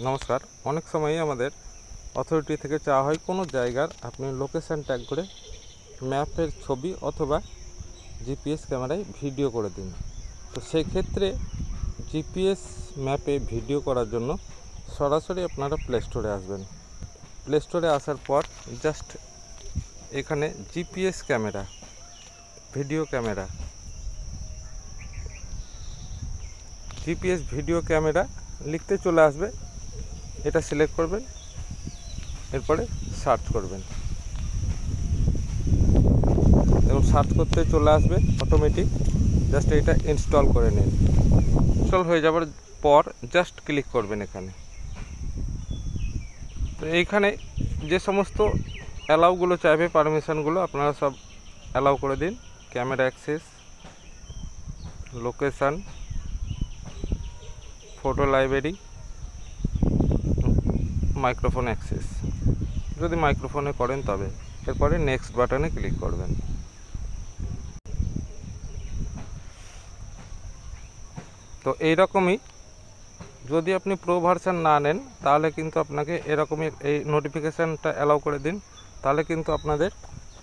নমস্কার। অনেক সময়ই আমাদের অথরিটি থেকে চাওয়া হয় কোনো জায়গার আপনি লোকেশান ট্যাগ করে ম্যাপের ছবি অথবা জিপিএস ক্যামেরায় ভিডিও করে দিন। তো সেই ক্ষেত্রে জিপিএস ম্যাপে ভিডিও করার জন্য সরাসরি আপনারা প্লে স্টোরে আসবেন। প্লে স্টোরে আসার পর জাস্ট এখানে GPS camera, video camera, GPS video camera লিখতে চলে আসবে। এটা সিলেক্ট করবেন, এরপরে সার্চ করবেন এবং সার্চ করতে চলে আসবে অটোমেটিক। জাস্ট এটা ইনস্টল করে নিন। ইনস্টল হয়ে যাওয়ার পর জাস্ট ক্লিক করবেন এখানে। তো এইখানে যে সমস্ত অ্যালাউগুলো চাইবে, পারমিশনগুলো আপনারা সব অ্যালাউ করে দিন। Camera access, location, photo library, microphone access যদি মাইক্রোফোনে করেন তবে। এরপরে নেক্সট বাটনে ক্লিক করবেন। তো এইরকমই যদি আপনি প্রো ভার্সন না নেন তাহলে কিন্তু আপনাকে এরকমই এই নোটিফিকেশানটা অ্যালাউ করে দিন। তাহলে কিন্তু আপনাদের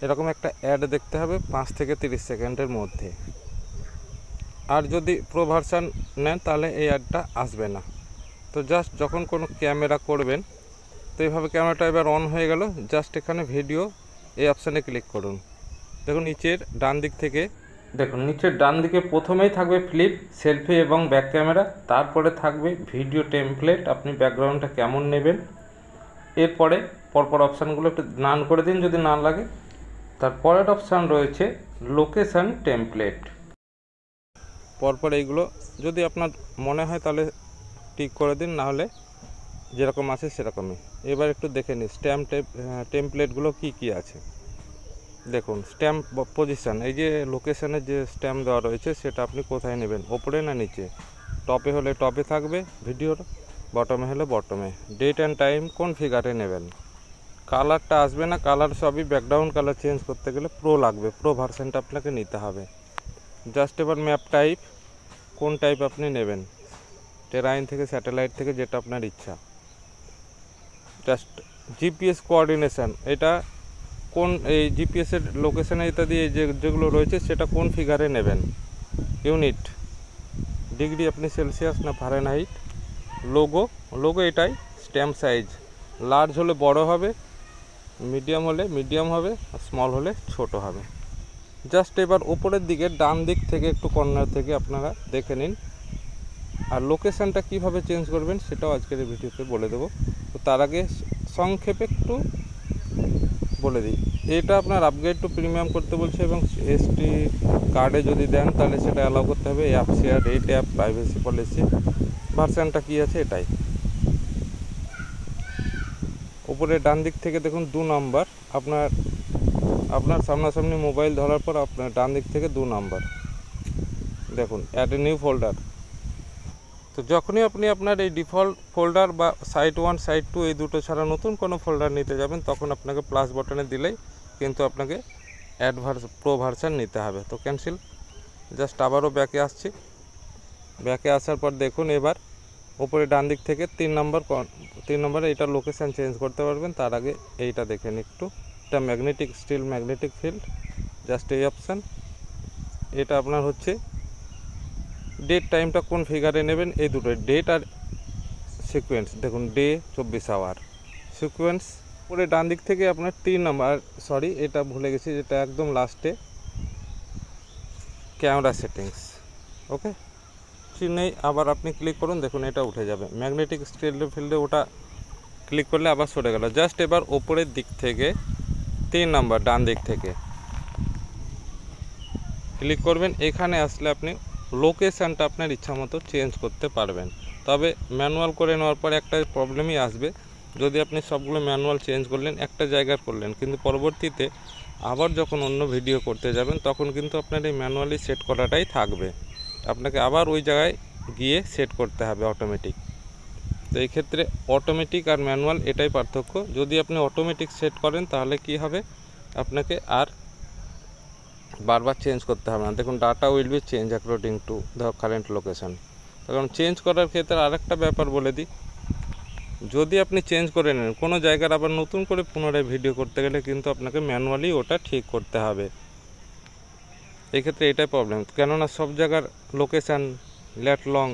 এরকম একটা অ্যাড দেখতে হবে 5 থেকে 30 সেকেন্ডের মধ্যে। আর যদি প্রো ভার্সন নেন তাহলে এই অ্যাডটা আসবে না। তো জাস্ট যখন কোনো ক্যামেরা করবেন, তো এইভাবে ক্যামেরাটা এবার অন হয়ে গেল। জাস্ট এখানে ভিডিও এই অপশানে ক্লিক করুন। দেখুন নিচের ডান দিকে প্রথমেই থাকবে ফ্লিপ, সেলফি এবং ব্যাক ক্যামেরা। তারপরে থাকবে ভিডিও টেমপ্লেট, আপনি ব্যাকগ্রাউন্ডটা কেমন নেবেন। এরপরে পরপর অপশানগুলো একটু নান করে দিন যদি না লাগে। তারপরের অপশান রয়েছে লোকেশান টেমপ্লেট। পরপর এইগুলো যদি আপনার মনে হয় তাহলে টিক করে দিন, নাহলে যেরকম আছে সেরকমই। এবার একটু দেখে নিন স্ট্যাম্প টেমপ্লেটগুলো কি আছে। দেখুন স্ট্যাম্প পজিশান, এই যে লোকেশানের যে স্ট্যাম্প দেওয়া রয়েছে সেটা আপনি কোথায় নেবেন, ওপরে না নিচে। টপে হলে টপে থাকবে ভিডিওর, বটমে হলে বটমে। ডেট অ্যান্ড টাইম কোন ফিগারে নেবেন। কালারটা আসবে না, কালার সবই ব্যাকগ্রাউন্ড কালার চেঞ্জ করতে গেলে প্রো লাগবে, প্রো ভার্সনটা আপনাকে নিতে হবে। জাস্ট এবার ম্যাপ টাইপ, কোন টাইপ আপনি নেবেন, টেরাইন থেকে স্যাটেলাইট থেকে যেটা আপনার ইচ্ছা। জাস্ট জিপিএস কোঅর্ডিনেশান, এটা কোন এই জিপিএসের লোকেশানে ইত্যাদি যেগুলো রয়েছে সেটা কোন ফিগারে নেবেন। ইউনিট, ডিগ্রি আপনি সেলসিয়াস না ফারেনহাইট। লোগো এটাই। স্ট্যাম্প সাইজ, লার্জ হলে বড় হবে, মিডিয়াম হলে মিডিয়াম হবে, আর স্মল হলে ছোট হবে। জাস্ট এবার উপরের দিকে ডান দিক থেকে একটু কর্নার থেকে আপনারা দেখে নিন। আর লোকেশানটা কিভাবে চেঞ্জ করবেন সেটাও আজকের এই ভিডিওতে বলে দেবো। তো তার আগে সংক্ষেপে একটু বলে দিই। এটা আপনার আপগ্রেড টু প্রিমিয়াম করতে বলছে এবং এসটি কার্ডে যদি দেন তাহলে সেটা অ্যালাউ করতে হবে। App share, rate app, privacy policy, ভার্সনটা কী আছে এটাই। উপরে ডান দিক থেকে দেখুন 2 নম্বর, আপনার সামনাসামনি মোবাইল ধরার পর আপনার ডান দিক থেকে 2 নম্বর দেখুন অ্যাড এ নিউ ফোল্ডার। তো যখনই আপনি আপনার এই ডিফল্ট ফোল্ডার বা সাইট 1 সাইট 2 এই দুটো ছাড়া নতুন কোনো ফোল্ডার নিতে যাবেন তখন আপনাকে প্লাস বাটনে দিলেই কিন্তু আপনাকে প্রো ভার্সন নিতে হবে। তো ক্যান্সেল। জাস্ট আবারও ব্যাকে আসছি। ব্যাকে আসার পর দেখুন এবার উপরে ডান দিক থেকে 3 নম্বরে এটা লোকেশান চেঞ্জ করতে পারবেন। তার আগে এইটা দেখেন একটু, এটা স্টিল ম্যাগনেটিক ফিল্ড। জাস্ট এই অপশান, এটা আপনার হচ্ছে ডেট টাইমটা কোন ফিগারে নেবেন, এই দুটো ডেট আর সিকোয়েন্স। দেখুন ডে 24 আওয়ার সিকোয়েন্স। পরে ডান দিক থেকে আপনার 3 নম্বর, সরি এটা ভুলে গেছি, যেটা একদম লাস্টে ক্যামেরা সেটিংস। ওকে, নেই, আবার আপনি ক্লিক করুন, দেখুন এটা উঠে যাবে ম্যাগনেটিক স্টিল ফিল্ডে। ওটা ক্লিক করলে আবার সরে গেল। জাস্ট এবার ওপরের দিক থেকে 3 নম্বর ডান দিক থেকে ক্লিক করবেন। এখানে আসলে আপনি লোকেশানটা আপনার ইচ্ছা মতো চেঞ্জ করতে পারবেন। তবে ম্যানুয়াল করে নেওয়ার পর একটা প্রবলেমই আসবে, যদি আপনি সবগুলো ম্যানুয়াল চেঞ্জ করলেন, একটা জায়গার করলেন, কিন্তু পরবর্তীতে আবার যখন অন্য ভিডিও করতে যাবেন তখন কিন্তু আপনার এই ম্যানুয়ালি সেট করাটাই থাকবে, আপনাকে আবার ওই জায়গায় গিয়ে সেট করতে হবে অটোমেটিক। তো এই ক্ষেত্রে অটোমেটিক আর ম্যানুয়াল এটাই পার্থক্য। যদি আপনি অটোমেটিক সেট করেন তাহলে কি হবে, আপনাকে আর বারবার চেঞ্জ করতে হবে না। দেখুন data will be change according to the current location. কারণ চেঞ্জ করার ক্ষেত্রে আরেকটা ব্যাপার বলে দিই, যদি আপনি চেঞ্জ করে নেন কোনো জায়গার আবার নতুন করে পুনরায় ভিডিও করতে গেলে কিন্তু আপনাকে ম্যানুয়ালি ওটা ঠিক করতে হবে। এক্ষেত্রে এটাই প্রবলেম, কেননা সব জায়গার লোকেশান, ল্যাট লং,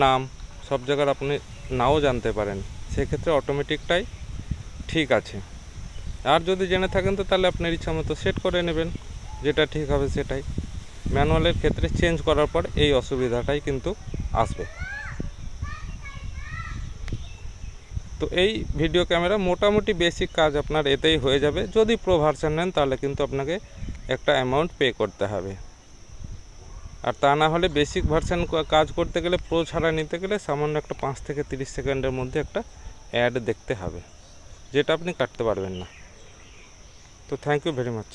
নাম সব জায়গার আপনি নাও জানতে পারেন, সেক্ষেত্রে অটোমেটিকটাই ঠিক আছে। আর যদি জেনে থাকেন তো তাহলে আপনার ইচ্ছা মতো সেট করে নেবেন, যেটা ঠিক হবে সেটাই। ম্যানুয়ালের ক্ষেত্রে চেঞ্জ করার পর এই অসুবিধাটাই কিন্তু আসবে। তো এই ভিডিও ক্যামেরা মোটামুটি বেসিক কাজ আপনার এতেই হয়ে যাবে। যদি প্রো ভার্সন নেন তাহলে কিন্তু আপনাকে একটা অ্যামাউন্ট পে করতে হবে, আর তা না হলে বেসিক ভার্সন কাজ করতে গেলে, প্রো ছাড়া নিতে গেলে সামান্য একটা 5 থেকে 30 সেকেন্ডের মধ্যে একটা অ্যাড দেখতে হবে, যেটা আপনি কাটতে পারবেন না। তো থ্যাংক ইউ ভেরি মাচ।